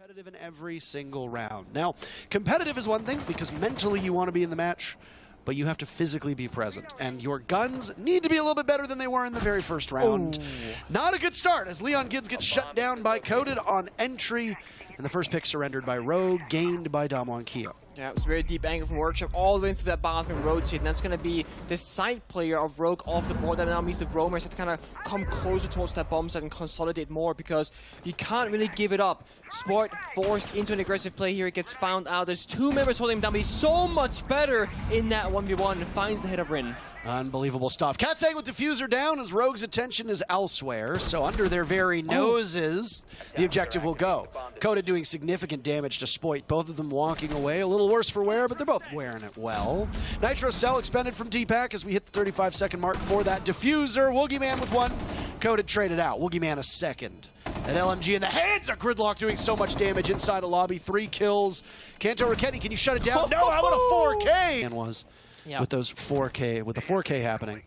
Competitive in every single round. Now, competitive is one thing because mentally you want to be in the match, but you have to physically be present. And your guns need to be a little bit better than they were in the very first round. Ooh. Not a good start as Leon Gids gets shut down by Coded on entry. And the first pick surrendered by Rogue, gained by Damwon Kia. Yeah, it was a very deep angle from Workshop all the way into that bathroom rotate, and that's going to be the side player of Rogue off the board. That now means the roamers have to kind of come closer towards that bomb site and consolidate more because you can't really give it up. Sport forced into an aggressive play here. It gets found out. There's two members holding him down, but he's so much better in that 1v1 and finds the head of Rin. Unbelievable stuff. Katsang with Diffuser down as Rogue's attention is elsewhere, so under their very noses, the objective will go. Coded doing significant damage to Spoit, both of them walking away. A little worse for wear, but they're both wearing it well. Nitro Cell expended from D-Pack as we hit the 35-second mark for that Diffuser. Woogieman with one. Coded traded out. Woogieman a second. An LMG in the hands of Gridlock doing so much damage inside a lobby. 3 kills. Kanto Raketti, can you shut it down? No, how about a 4K? And was. Yep. With those 4K, with the 4K happening.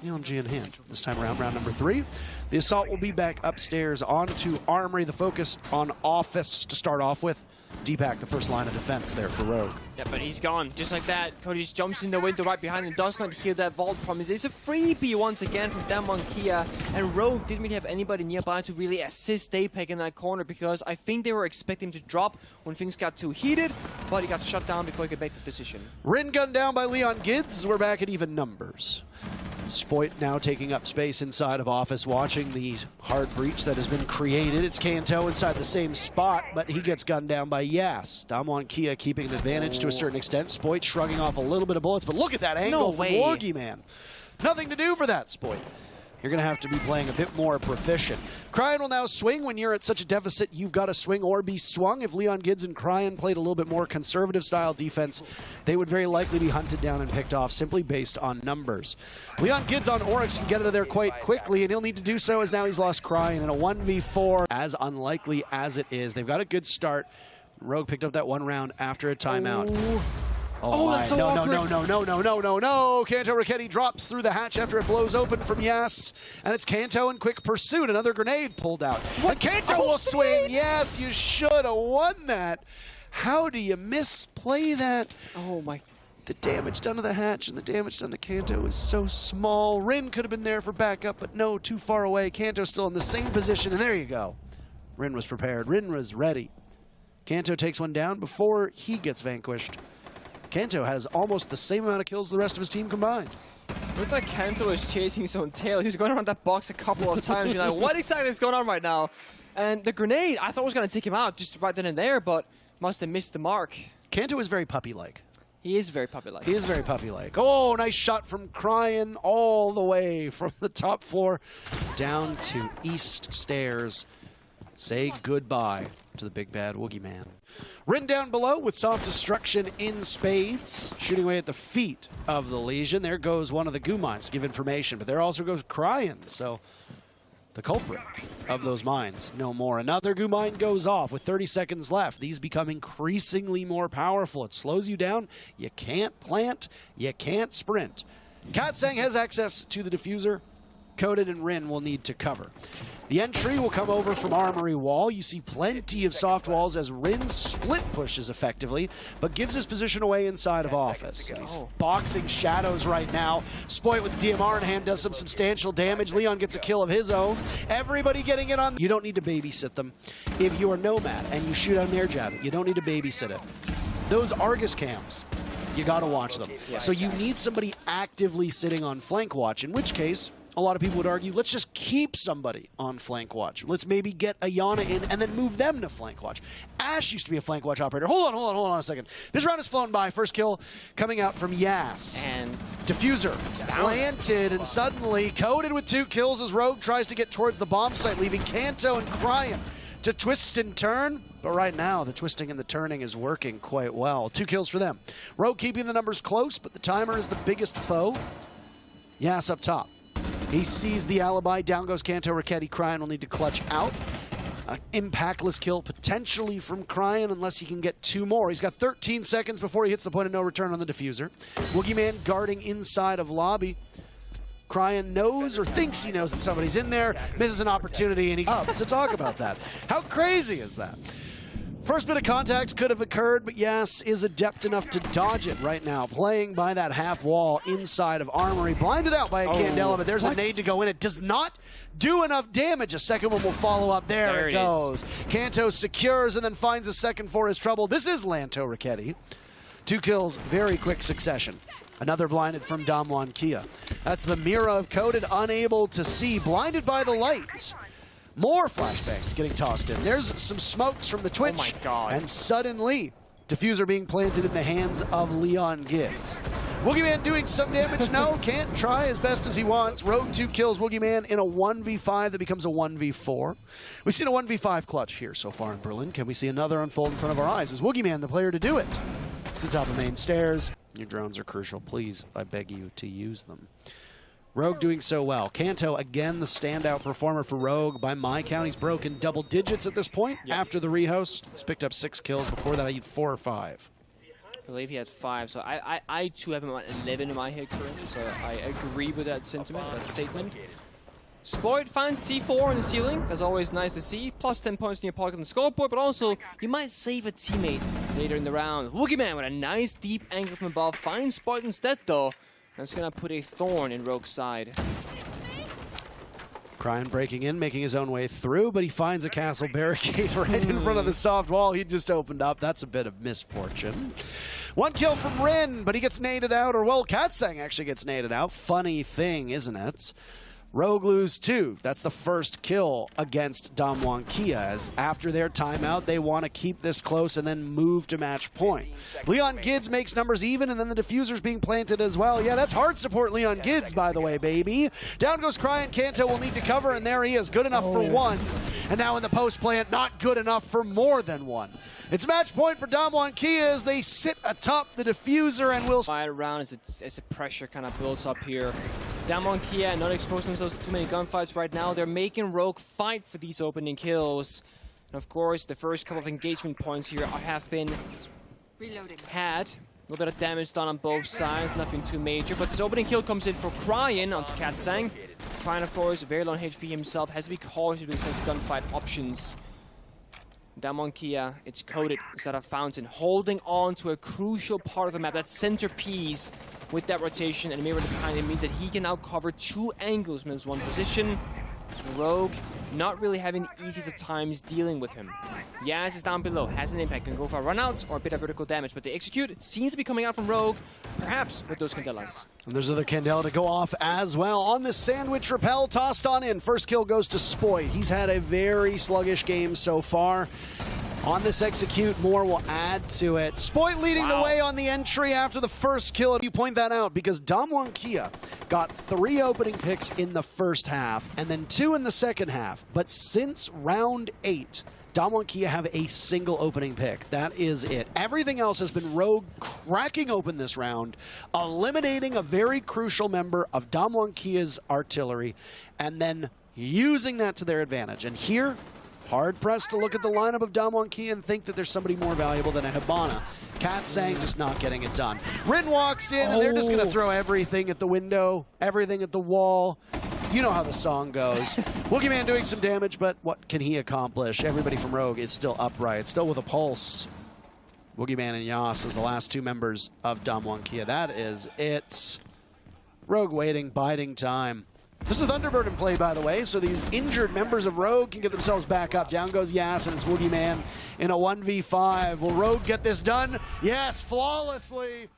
LMG in hand. This time around, round number 3. The assault will be back upstairs onto Armory. The focus on Office to start off with. D-Pack, the first line of defense there for Rogue. Yeah, but he's gone. Just like that, Cody just jumps in the window right behind him, does not hear that vault from him. It's a freebie once again from Damwon Kia, and Rogue didn't really have anybody nearby to really assist D-Pack in that corner because I think they were expecting him to drop when things got too heated, but he got shut down before he could make the decision. Rin gunned down by Leon Gids. We're back at even numbers. Spoit now taking up space inside of Office, watching the hard breach that has been created. It's Kanto inside the same spot, but he gets gunned down by Yas. Damwon Kia keeping an advantage to a certain extent. Spoit shrugging off a little bit of bullets, but look at that angle from Woogieman. Nothing to do for that, Spoit. You're going to have to be playing a bit more proficient. Cryan will now swing. When you're at such a deficit, you've got to swing or be swung. If Leon Gids and Cryan played a little bit more conservative style defense, they would very likely be hunted down and picked off simply based on numbers. Leon Gids on Oryx can get out of there quite quickly, and he'll need to do so as now he's lost Cryan in a 1v4. As unlikely as it is, they've got a good start. Rogue picked up that one round after a timeout. Ooh. Oh, that's so awkward. No. Kanto Raketti drops through the hatch after it blows open from Yas. And it's Kanto in quick pursuit. Another grenade pulled out. What? And Kanto will swing. Yes, you should have won that. How do you misplay that? Oh, my. The damage done to the hatch and the damage done to Kanto is so small. Rin could have been there for backup, but no, too far away. Kanto's still in the same position, and there you go. Rin was prepared. Rin was ready. Kanto takes one down before he gets vanquished. Kanto has almost the same amount of kills as the rest of his team combined. Looked like Kanto was chasing his own tail. He was going around that box a couple of times. You're like, what exactly is going on right now? And the grenade, I thought was going to take him out just right then and there, but must have missed the mark. Kanto is very puppy-like. He is very puppy-like. He is very puppy-like. Oh, nice shot from Cryan all the way from the top floor down to east stairs. Say goodbye to the big bad Woogieman. Rin down below with soft destruction in spades, shooting away at the feet of the Legion. There goes one of the goo mines to give information, but there also goes Cryan, so the culprit of those mines no more. Another goo mine goes off with 30 seconds left. These become increasingly more powerful. It slows you down. You can't plant. You can't sprint. Katsang has access to the diffuser. Coded and Rin will need to cover. The entry will come over from Armory Wall. You see plenty of soft walls as Rin split pushes effectively, but gives his position away inside of Office. And he's boxing shadows right now. Spoit with the DMR in hand does some substantial damage. Leon gets a kill of his own. Everybody getting it on. You don't need to babysit them. If you are Nomad and you shoot out an air jab, you don't need to babysit it. Those Argus cams, you got to watch them. So you need somebody actively sitting on flank watch, in which case, a lot of people would argue, let's just keep somebody on flank watch. Let's maybe get a Yana in and then move them to flank watch. Ash used to be a flank watch operator. Hold on a second. This round has flown by. First kill coming out from Yas. And Diffuser planted, and suddenly Coded with 2 kills as Rogue tries to get towards the bomb site, leaving Kanto and Cryan to twist and turn. But right now, the twisting and the turning is working quite well. 2 kills for them. Rogue keeping the numbers close, but the timer is the biggest foe. Yas up top. He sees the alibi. Down goes Kanto Raketti. Cryan will need to clutch out. An impactless kill potentially from Cryan unless he can get 2 more. He's got 13 seconds before he hits the point of no return on the diffuser. Woogieman guarding inside of lobby. Cryan knows or thinks he knows that somebody's in there, misses an opportunity, and he up to talk about that. How crazy is that? First bit of contact could have occurred, but Yas is adept enough to dodge it right now. Playing by that half wall inside of Armory. Blinded out by a Candela, but there's a nade to go in. It does not do enough damage. A second one will follow up. There it goes. Kanto secures and then finds a second for his trouble. This is Lanto Richetti. 2 kills, very quick succession. Another blinded from Damwon Kia. That's the Mira of Coded, unable to see. Blinded by the light. More flashbangs getting tossed in. There's some smokes from the Twitch. Oh my God. And suddenly, diffuser being planted in the hands of Leon Gibbs. Woogieman doing some damage. No, can't try as best as he wants. Rogue 2 kills Woogieman in a 1v5 that becomes a 1v4. We've seen a 1v5 clutch here so far in Berlin. Can we see another unfold in front of our eyes? Is Woogieman the player to do it? To the top of main stairs. Your drones are crucial. Please, I beg you to use them. Rogue doing so well. Kanto, again, the standout performer for Rogue. By my count, he's broken double digits at this point after the rehost. He's picked up 6 kills. Before that, I had 4 or 5. I believe he had 5, so I too have him at 11 in my head currently, so I agree with that sentiment, that statement. Spoit finds C4 on the ceiling. That's always nice to see. Plus 10 points in your pocket on the scoreboard, but also you might save a teammate later in the round. Woogieman with a nice deep angle from above. Finds Spoit instead, though. That's going to put a thorn in Rogue's side. Cryan breaking in, making his own way through, but he finds a castle barricade right in front of the soft wall he just opened up. That's a bit of misfortune. 1 kill from Rin, but he gets naded out, or well, Katsang actually gets naded out. Funny thing, isn't it? Rogue lose 2. That's the first kill against Damwon Kia, as after their timeout, they want to keep this close and then move to match point. Leon Gids makes numbers even, and then the diffuser's being planted as well. Yeah, that's hard support Leon Gids, by the way, baby. Down goes Cryan. Kanto will need to cover, and there he is. Good enough for 1. And now in the post plant, not good enough for more than 1. It's match point for Damwon Kia as they sit atop the diffuser and will... Right around as the pressure kind of builds up here. Damwon Kia not exposing themselves to too many gunfights right now. They're making Rogue fight for these opening kills. And of course, the first couple of engagement points here have been had. A little bit of damage done on both sides, nothing too major. But this opening kill comes in for Cryan onto Katsang. Cryan, of course, very low on HP himself, has to be cautious with his gunfight options. Damwon Kia, it's Coded instead of Fountain, holding on to a crucial part of the map, that centerpiece with that rotation, and Mirror behind him means that he can now cover 2 angles from his 1 position. Rogue not really having the easiest of times dealing with him. Yaz is down below, has an impact, can go for runouts or a bit of vertical damage, but the execute seems to be coming out from Rogue, perhaps with those Candelas. And there's another Candela to go off as well. On the sandwich rappel, tossed on in. First kill goes to Spoit. He's had a very sluggish game so far. On this execute, more will add to it. Spoit leading the way on the entry after the first kill. You point that out because Damwon Kia got 3 opening picks in the first half and then 2 in the second half. But since round 8, Damwon Kia have a single opening pick. That is it. Everything else has been Rogue cracking open this round, eliminating a very crucial member of Damwon Kia's artillery, and then using that to their advantage. And here, hard-pressed to look at the lineup of Damwon Kia and think that there's somebody more valuable than a Hibana. Katsang just not getting it done. Rin walks in, and they're just going to throw everything at the window, everything at the wall. You know how the song goes. Woogieman doing some damage, but what can he accomplish? Everybody from Rogue is still upright, still with a pulse. Woogieman and Yas as the last 2 members of Damwon Kia. That is it. Rogue waiting, biding time. This is Thunderbird in play, by the way, so these injured members of Rogue can get themselves back up. Down goes Yas, and it's Woogieman in a 1v5. Will Rogue get this done? Yes, flawlessly.